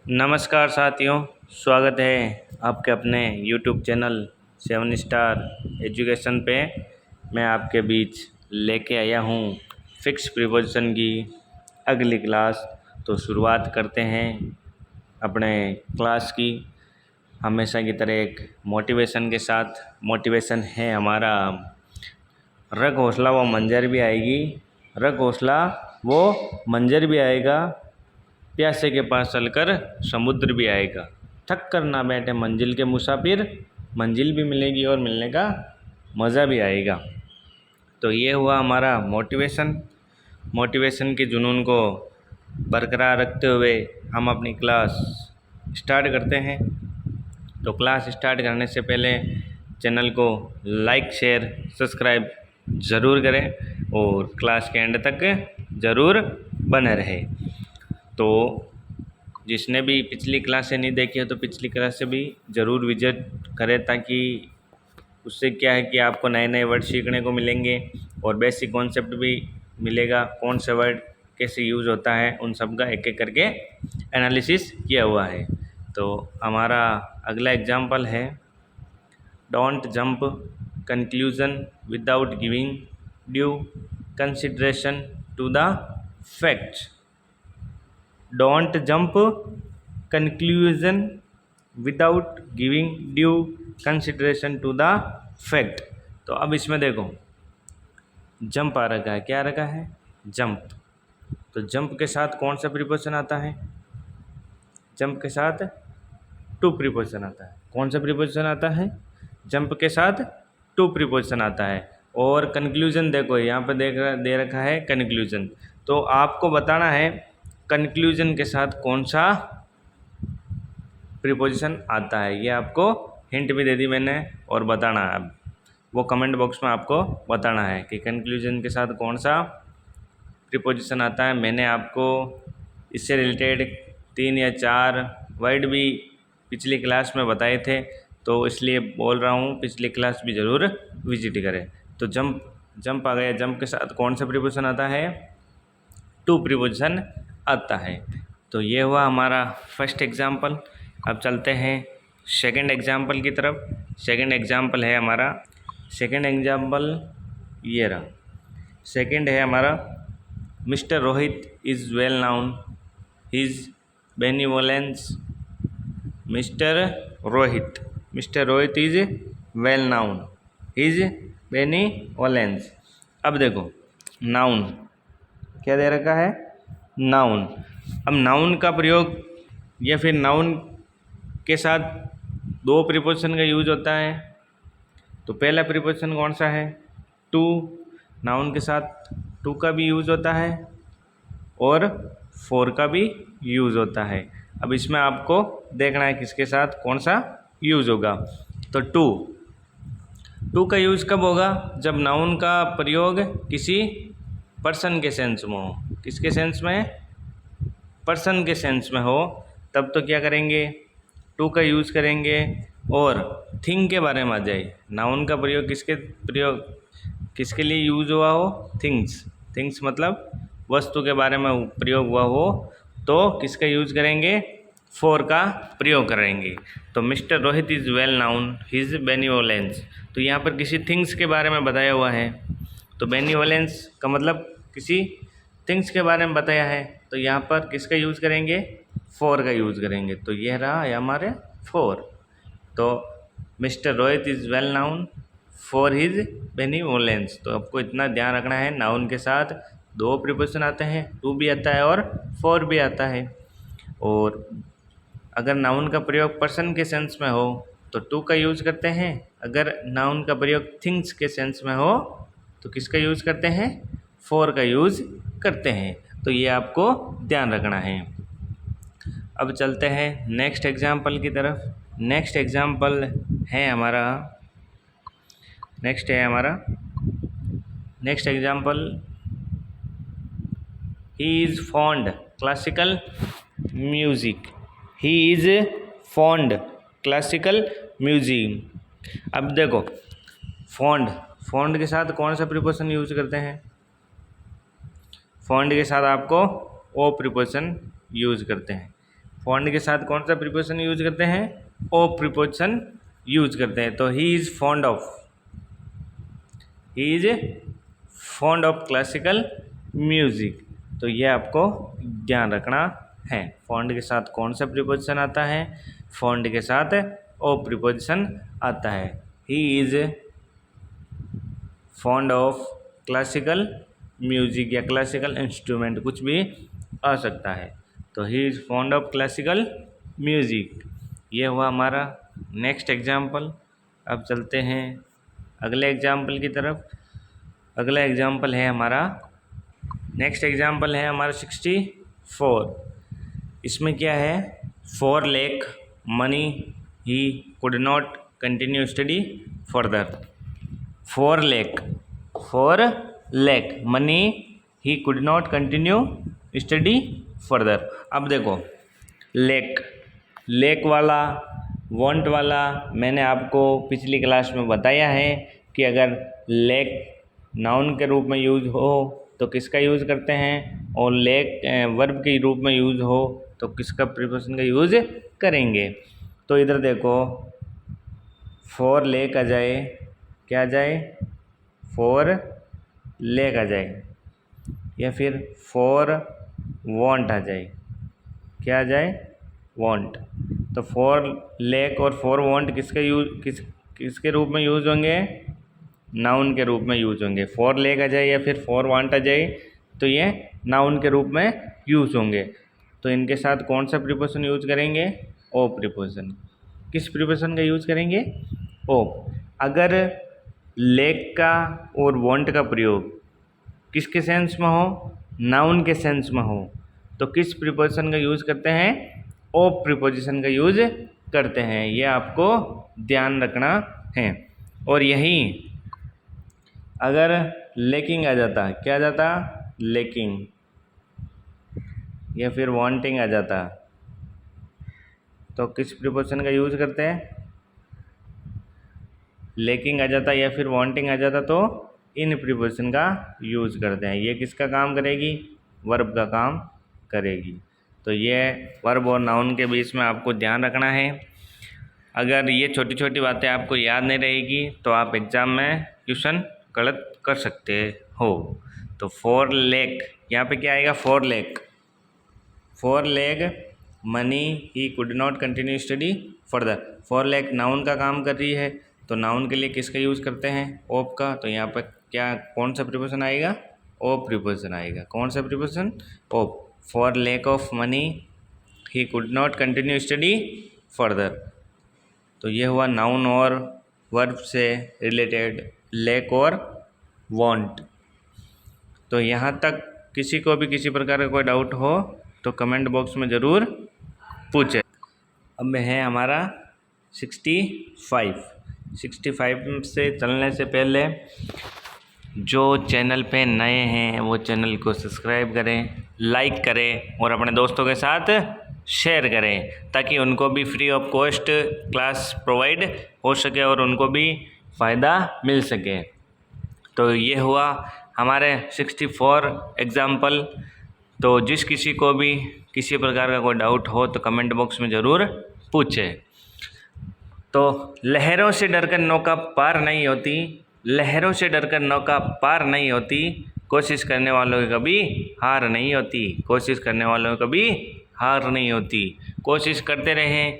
नमस्कार साथियों, स्वागत है आपके अपने YouTube चैनल 7 स्टार एजुकेशन पे। मैं आपके बीच लेके आया हूँ फिक्स प्रीपोजिशन की अगली क्लास। तो शुरुआत करते हैं अपने क्लास की हमेशा की तरह एक मोटिवेशन के साथ। मोटिवेशन है हमारा, रग हौसला वो मंजर भी आएगी, रग हौसला वो मंजर भी आएगा, प्यासे के पास चलकर समुद्र भी आएगा, थक कर ना बैठे मंजिल के मुसाफिर, मंजिल भी मिलेगी और मिलने का मज़ा भी आएगा। तो ये हुआ हमारा मोटिवेशन। मोटिवेशन के जुनून को बरकरार रखते हुए हम अपनी क्लास स्टार्ट करते हैं। तो क्लास स्टार्ट करने से पहले चैनल को लाइक शेयर सब्सक्राइब ज़रूर करें और क्लास के एंड तक ज़रूर बने रहे। तो जिसने भी पिछली क्लासें नहीं देखी है तो पिछली क्लास से भी ज़रूर विजिट करें, ताकि उससे क्या है कि आपको नए नए वर्ड सीखने को मिलेंगे और बेसिक कॉन्सेप्ट भी मिलेगा। कौन सा वर्ड कैसे यूज़ होता है उन सब का एक एक करके एनालिसिस किया हुआ है। तो हमारा अगला एग्जाम्पल है, don't jump conclusion without giving due consideration to the facts. Don't jump conclusion without giving due consideration to the fact. तो अब इसमें देखो जंप आ रखा है, क्या रखा है? जंप। तो जंप के साथ कौन सा प्रीपोजिशन आता है? जंप के साथ टू प्रीपोजिशन आता है। कौन सा प्रीपोजिशन आता है? जंप के साथ टू प्रीपोजिशन आता है। और कंक्लूजन देखो यहाँ पर दे रखा है कंक्लूजन। तो आपको बताना है कंक्लूजन के साथ कौन सा प्रीपोजिशन आता है। ये आपको हिंट भी दे दी मैंने और बताना है। अब वो कमेंट बॉक्स में आपको बताना है कि कंक्लूजन के साथ कौन सा प्रीपोजिशन आता है। मैंने आपको इससे रिलेटेड 3 या 4 वर्ड भी पिछली क्लास में बताए थे, तो इसलिए बोल रहा हूँ पिछली क्लास भी ज़रूर विजिट करें। तो जंप आ गया। जंप के साथ कौन सा प्रीपोजिशन आता है? टू प्रीपोजिशन आता है। तो ये हुआ हमारा फर्स्ट एग्जाम्पल। अब चलते हैं सेकंड एग्जाम्पल की तरफ। सेकंड एग्जाम्पल है हमारा, सेकंड एग्जाम्पल ये रहा। सेकंड है हमारा, mister Rohit is well known his benevolence. Mister Rohit is well known his benevolence. अब देखो नाउन क्या दे रखा है? नाउन। अब नाउन का प्रयोग या फिर नाउन के साथ दो प्रीपोजिशन का यूज होता है। तो पहला प्रीपोजिशन कौन सा है? टू। नाउन के साथ टू का भी यूज़ होता है और फोर का भी यूज़ होता है। अब इसमें आपको देखना है किसके साथ कौन सा यूज़ होगा। तो टू का यूज़ कब होगा? जब नाउन का प्रयोग किसी पर्सन के सेंस में हो। किसके सेंस में? पर्सन के सेंस में हो, तब तो क्या करेंगे? टू का यूज़ करेंगे। और थिंग के बारे में आ जाए, नाउन का प्रयोग किसके लिए यूज़ हुआ हो? थिंग्स मतलब वस्तु के बारे में प्रयोग हुआ हो, तो किसका यूज़ करेंगे? फोर का प्रयोग करेंगे। तो mister Rohit is well known his benevolence. तो यहाँ पर किसी थिंग्स के बारे में बताया हुआ है, तो बेनिवोलेंस का मतलब किसी थिंग्स के बारे में बताया है, तो यहाँ पर किसका यूज़ करेंगे? फोर का यूज़ करेंगे। तो यह रहा है हमारे फोर। तो mister Rohit is well known for his benevolence. तो आपको इतना ध्यान रखना है, नाउन के साथ दो प्रीपोजिशन आते हैं, टू भी आता है और फोर भी आता है। और अगर नाउन का प्रयोग पर्सन के सेंस में हो तो टू का यूज़ करते हैं। अगर नाउन का प्रयोग थिंग्स के सेंस में हो तो किसका यूज़ करते हैं? फोर का यूज़ करते हैं। तो ये आपको ध्यान रखना है। अब चलते हैं नेक्स्ट एग्जाम्पल की तरफ। Next example he is fond classical music. अब देखो फॉन्ड के साथ कौन सा प्रीपोजिशन यूज करते हैं? फॉन्ड के साथ आपको ओ प्रीपोजिशन यूज करते हैं। फॉन्ड के साथ कौन सा प्रीपोजिशन यूज करते हैं? ओ प्रीपोजिशन यूज करते हैं। तो he is fond of classical music. तो ये आपको ध्यान रखना है। फॉन्ड के साथ कौन सा प्रीपोजिशन आता है? फॉन्ड के साथ ओ प्रीपोजिशन आता है। He is fond of classical music या क्लासिकल इंस्ट्रूमेंट, कुछ भी आ सकता है। तो he is fond of classical music. ये हुआ हमारा नेक्स्ट एग्जाम्पल। अब चलते हैं अगले एग्जाम्पल की तरफ। अगला एग्जाम्पल है हमारा, नेक्स्ट एग्जाम्पल है हमारा 64। इसमें क्या है? 4 lakh money he could not continue study further. 4 lakh money he could not continue study further. अब देखो, लेक वाला, वांट वाला मैंने आपको पिछली क्लास में बताया है कि अगर लेक नाउन के रूप में यूज हो तो किसका यूज़ करते हैं, और लेक वर्ब के रूप में यूज हो तो किसका प्रीपोजिशन का यूज करेंगे। तो इधर देखो, 4 लाख आ जाए, क्या आ जाए? 4 लाख आ जाए, या फिर 4 वांट आ जाए, क्या आ जाए? वांट। तो 4 लाख और 4 वांट किसके रूप में यूज होंगे? नाउन के रूप में यूज होंगे। 4 लाख आ जाए या फिर 4 वांट आ जाए तो ये नाउन के रूप में यूज होंगे। तो इनके साथ कौन सा प्रीपोजिशन यूज करेंगे? ओ प्रीपोजिशन। किस प्रीपोजिशन का यूज करेंगे? ओ। अगर लेक का और वांट का प्रयोग किसके सेंस में हो? नाउन के सेंस में हो, तो किस प्रीपोजिशन का यूज करते हैं? ओ प्रीपोजिशन का यूज करते हैं। ये आपको ध्यान रखना है। और यही अगर लेकिंग आ जाता, क्या आ जाता? लेकिंग, या फिर वांटिंग आ जाता, तो किस प्रीपोजिशन का यूज करते हैं? लेकिंग आ जाता या फिर वांटिंग आ जाता तो इन प्रीपोजिशन का यूज करते हैं। ये किसका काम करेगी? वर्ब का काम करेगी। तो ये वर्ब और नाउन के बीच में आपको ध्यान रखना है। अगर ये छोटी छोटी बातें आपको याद नहीं रहेगी तो आप एग्ज़ाम में क्वेश्चन गलत कर सकते हो। तो 4 लाख, यहाँ पे क्या आएगा? 4 lakh money he could not continue study further. 4 lakh noun का काम कर रही है, तो नाउन के लिए किसका यूज़ करते हैं? ऑफ का। तो यहाँ पर क्या, कौन सा प्रीपोजिशन आएगा? ओ प्रीपोजिशन आएगा। कौन सा preposition? Of. 4 lakh of money he could not continue study further. तो ये हुआ नाउन और वर्ब से रिलेटेड लैक और वांट। तो यहाँ तक किसी को भी किसी प्रकार का कोई डाउट हो तो कमेंट बॉक्स में ज़रूर पूछे। अब में है हमारा 65 से चलने से पहले जो चैनल पे नए हैं वो चैनल को सब्सक्राइब करें, लाइक करें और अपने दोस्तों के साथ शेयर करें, ताकि उनको भी free of cost class provide हो सके और उनको भी फ़ायदा मिल सके। तो ये हुआ हमारे 64 एग्ज़ाम्पल। तो जिस किसी को भी किसी प्रकार का कोई डाउट हो तो कमेंट बॉक्स में ज़रूर पूछे। तो लहरों से डरकर नौका पार नहीं होती, लहरों से डरकर नौका पार नहीं होती, कोशिश करने वालों की कभी हार नहीं होती, कोशिश करने वालों की कभी हार नहीं होती। कोशिश करते रहें,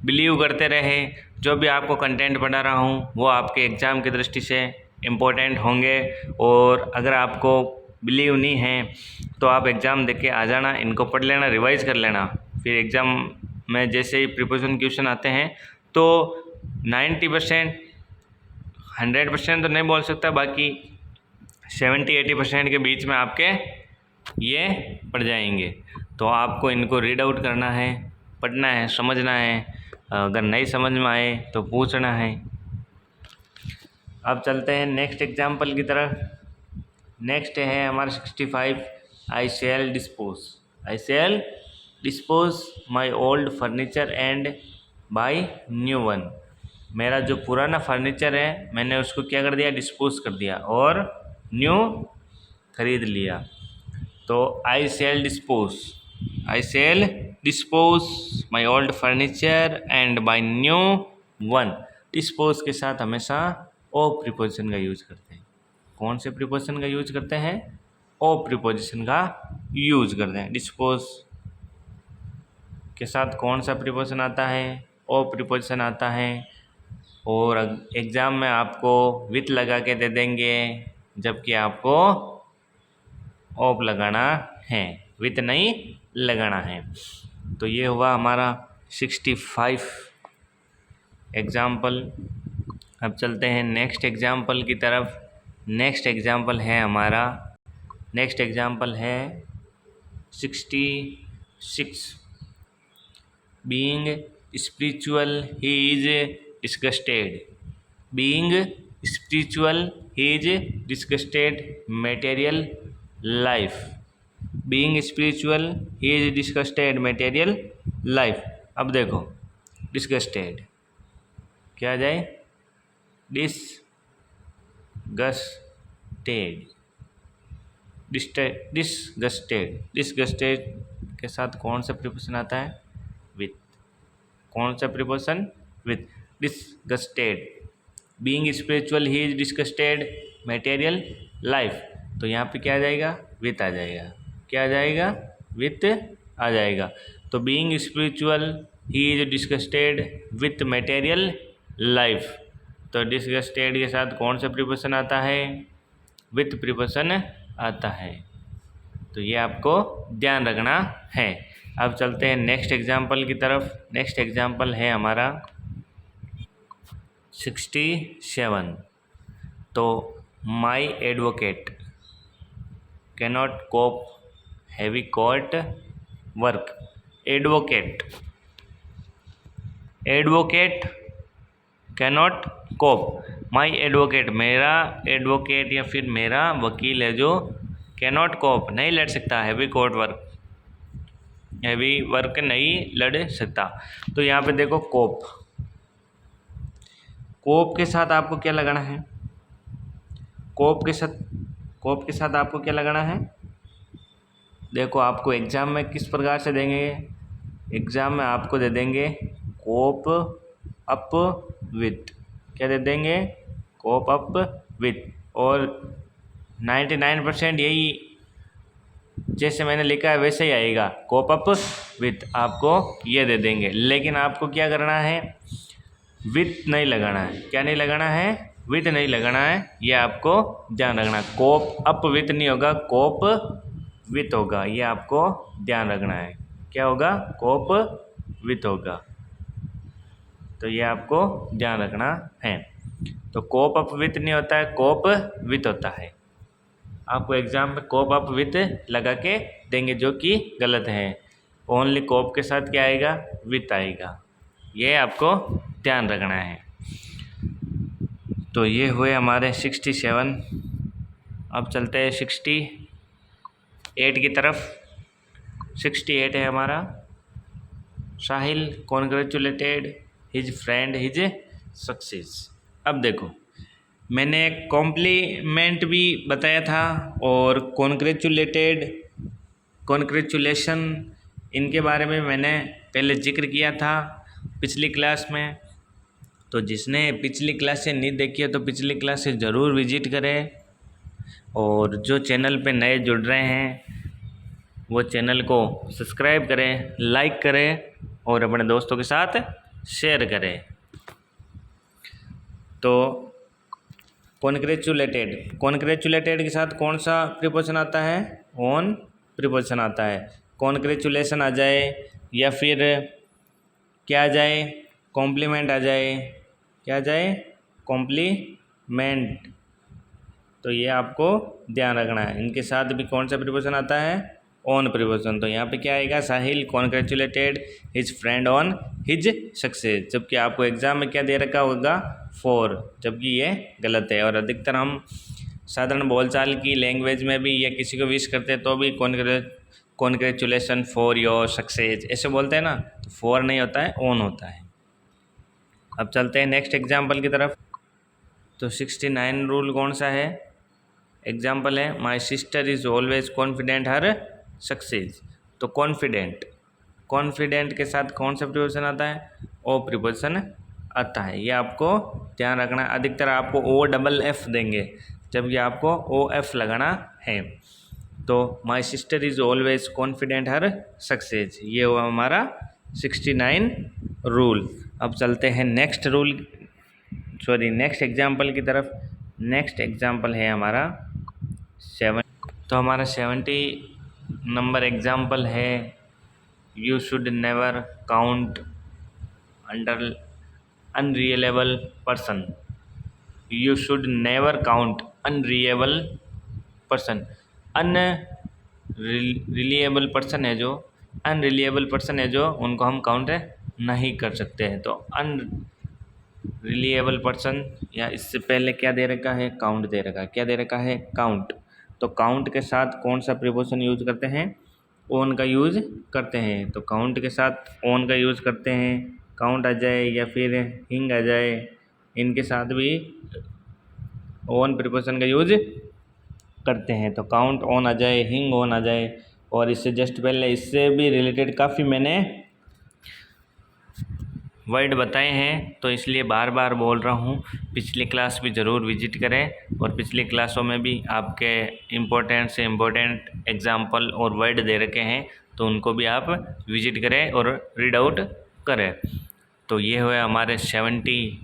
बिलीव करते रहें। जो भी आपको कंटेंट पढ़ा रहा हूँ वो आपके एग्ज़ाम की दृष्टि से इम्पोर्टेंट होंगे, और अगर आपको बिलीव नहीं है तो आप एग्ज़ाम देके आ जाना, इनको पढ़ लेना, रिवाइज कर लेना। फिर एग्ज़ाम में जैसे ही प्रिपरेशन क्वेश्चन आते हैं तो 90%, 100% तो नहीं बोल सकता, बाकी 70-80% के बीच में आपके ये पढ़ जाएंगे। तो आपको इनको रीड आउट करना है, पढ़ना है, समझना है। अगर नहीं समझ में आए तो पूछना है। अब चलते हैं नेक्स्ट एग्जाम्पल की तरफ। नेक्स्ट है हमारा 65। I shall dispose my old furniture and buy new one. मेरा जो पुराना फर्नीचर है मैंने उसको क्या कर दिया? डिस्पोज कर दिया और न्यू खरीद लिया। तो I shall dispose my old furniture and buy new one. Dispose के साथ हमेशा ओ प्रीपोजिशन का यूज करते हैं। कौन से प्रीपोजिशन का यूज करते हैं? ओ प्रीपोजिशन का यूज करते हैं। डिस्पोज के साथ कौन सा प्रीपोजिशन आता है? ओ प्रीपोजिशन आता है। और एग्ज़ाम में आपको विथ लगा के दे देंगे, जबकि आपको ऑफ लगाना है, विथ नहीं लगाना है। तो ये हुआ हमारा 65 एग्ज़ाम्पल। अब चलते हैं नेक्स्ट एग्ज़ाम्पल की तरफ। नेक्स्ट एग्ज़ाम्पल है 66। Being spiritual he is disgusted. Being spiritual he is disgusted material life. Being spiritual he is disgusted material life. अब देखो डिस्गस्टेड क्या आ जाए? डिस्गस्टेड के साथ कौन सा प्रीपोजिशन आता है? विथ। कौन सा preposition? With. Disgusted. Being spiritual he is disgusted material life. तो यहाँ पे क्या आ जाएगा? विथ आ जाएगा। क्या आ जाएगा? विथ आ जाएगा। तो being spiritual he is disgusted with material life. तो डिस्गस्टेड के साथ कौन सा प्रीपोजिशन आता है? विथ प्रीपोजिशन आता है। तो ये आपको ध्यान रखना है। अब चलते हैं नेक्स्ट एग्जाम्पल की तरफ। नेक्स्ट एग्जाम्पल है हमारा 67। तो my advocate cannot cope heavy court work. Advocate cannot cope. My advocate, मेरा एडवोकेट या फिर मेरा वकील है जो कैनॉट कोप नहीं लड़ सकता, हैवी वर्क नहीं लड़ सकता। तो यहाँ पे देखो कोप के साथ आपको क्या लगाना है? कोप के साथ आपको क्या लगाना है? देखो आपको एग्ज़ाम में किस प्रकार से देंगे? एग्ज़ाम में आपको दे देंगे कोप अप विथ। क्या दे देंगे? Cope up with. और 99% यही जैसे मैंने लिखा है वैसे ही आएगा, कोप अप विथ आपको ये दे देंगे। लेकिन आपको क्या करना है? विथ नहीं लगाना है। क्या नहीं लगाना है? विथ नहीं लगाना है। ये आपको ध्यान रखना। कोप अप विथ नहीं होगा, कोप विथ होगा। ये आपको ध्यान रखना है। क्या होगा? कोप विथ होगा। तो ये आपको ध्यान रखना है। तो कोप अप विथ नहीं होता है, कोप विथ होता है। आपको एग्ज़ाम में कोप अप विथ लगा के देंगे, जो कि गलत है। ओनली कोप के साथ क्या आएगा? विथ आएगा। ये आपको ध्यान रखना है। तो ये हुए हमारे 67। अब चलते हैं 68 की तरफ। 68 है हमारा, Sahil congratulated his friend his success. अब देखो मैंने कॉम्प्लीमेंट भी बताया था और कॉन्ग्रेचुलेशन इनके बारे में मैंने पहले जिक्र किया था पिछली क्लास में। तो जिसने पिछली क्लास से नहीं देखी है तो पिछली क्लास से ज़रूर विजिट करें। और जो चैनल पे नए जुड़ रहे हैं वो चैनल को सब्सक्राइब करें, लाइक करें और अपने दोस्तों के साथ शेयर करें। तो कॉन्ग्रेचुलेटेड के साथ कौन सा प्रीपोजिशन आता है? ऑन प्रीपोजिशन आता है। कॉन्ग्रेचुलेशन आ जाए या फिर क्या आ जाए? कॉम्प्लीमेंट आ जाए। क्या आ जाए? कॉम्प्लीमेंट। तो ये आपको ध्यान रखना है। इनके साथ भी कौन सा प्रीपोजिशन आता है? On preposition. तो यहाँ पे क्या आएगा? Sahil congratulated his friend on his success. जबकि आपको एग्ज़ाम में क्या दे रखा होगा? फॉर, जबकि ये गलत है। और अधिकतर हम साधारण बोलचाल की लैंग्वेज में भी या किसी को विश करते हैं तो भी कॉन्ग्रेचुलेशन फॉर योर सक्सेस ऐसे बोलते हैं ना। तो फॉर नहीं होता है, ऑन होता है। अब चलते हैं नेक्स्ट एग्जाम्पल की तरफ। तो 69 रूल कौन सा है? एग्जाम्पल है my sister is always confident her success. तो कॉन्फिडेंट कॉन्फिडेंट के साथ कौन सा प्रीपोजिशन आता है, ओ प्रीपोजिशन आता है। ये आपको ध्यान रखना है। अधिकतर आपको ओ डबल एफ देंगे, जबकि आपको ओ एफ लगाना है। तो my sister is always confident her success, ये हुआ हमारा 69 रूल। अब चलते हैं नेक्स्ट एग्जाम्पल की तरफ। नेक्स्ट एग्जाम्पल है हमारा 7। तो हमारा 70 नंबर एग्जाम्पल है, you should never count under unreliable person. You should never count unreliable person. Unreliable person है जो, अनरिलायबल पर्सन है जो, उनको हम काउंट नहीं कर सकते हैं। तो अनरिलायबल पर्सन, या इससे पहले क्या दे रखा है, काउंट दे रखा है। क्या दे रखा है, काउंट। तो काउंट के साथ कौन सा प्रीपोजिशन यूज करते हैं, ओन का यूज करते हैं। तो काउंट के साथ ओन का यूज करते हैं, काउंट आ जाए या फिर हिंग आ जाए, इनके साथ भी ओन प्रीपोजिशन का यूज करते हैं। तो काउंट ऑन आ जाए, हिंग ऑन आ जाए, और इससे जस्ट पहले इससे भी रिलेटेड काफ़ी मैंने वर्ड बताए हैं, तो इसलिए बार बार बोल रहा हूँ। पिछली क्लास भी ज़रूर विजिट करें, और पिछली क्लासों में भी आपके इम्पोर्टेंट से इम्पोर्टेंट एग्जाम्पल और वर्ड दे रखे हैं, तो उनको भी आप विजिट करें और रीड आउट करें। तो ये हुए हमारे 70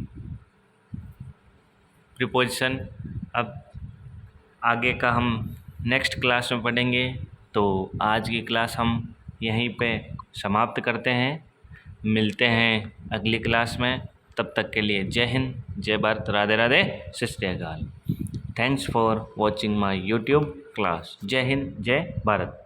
प्रीपोजिशन। अब आगे का हम नेक्स्ट क्लास में पढ़ेंगे। तो आज की क्लास हम यहीं पे समाप्त करते हैं। मिलते हैं अगली क्लास में। तब तक के लिए जय हिंद, जय भारत, राधे राधे, सत श्री अकाल। Thanks for watching my YouTube class. जय हिंद, जय भारत।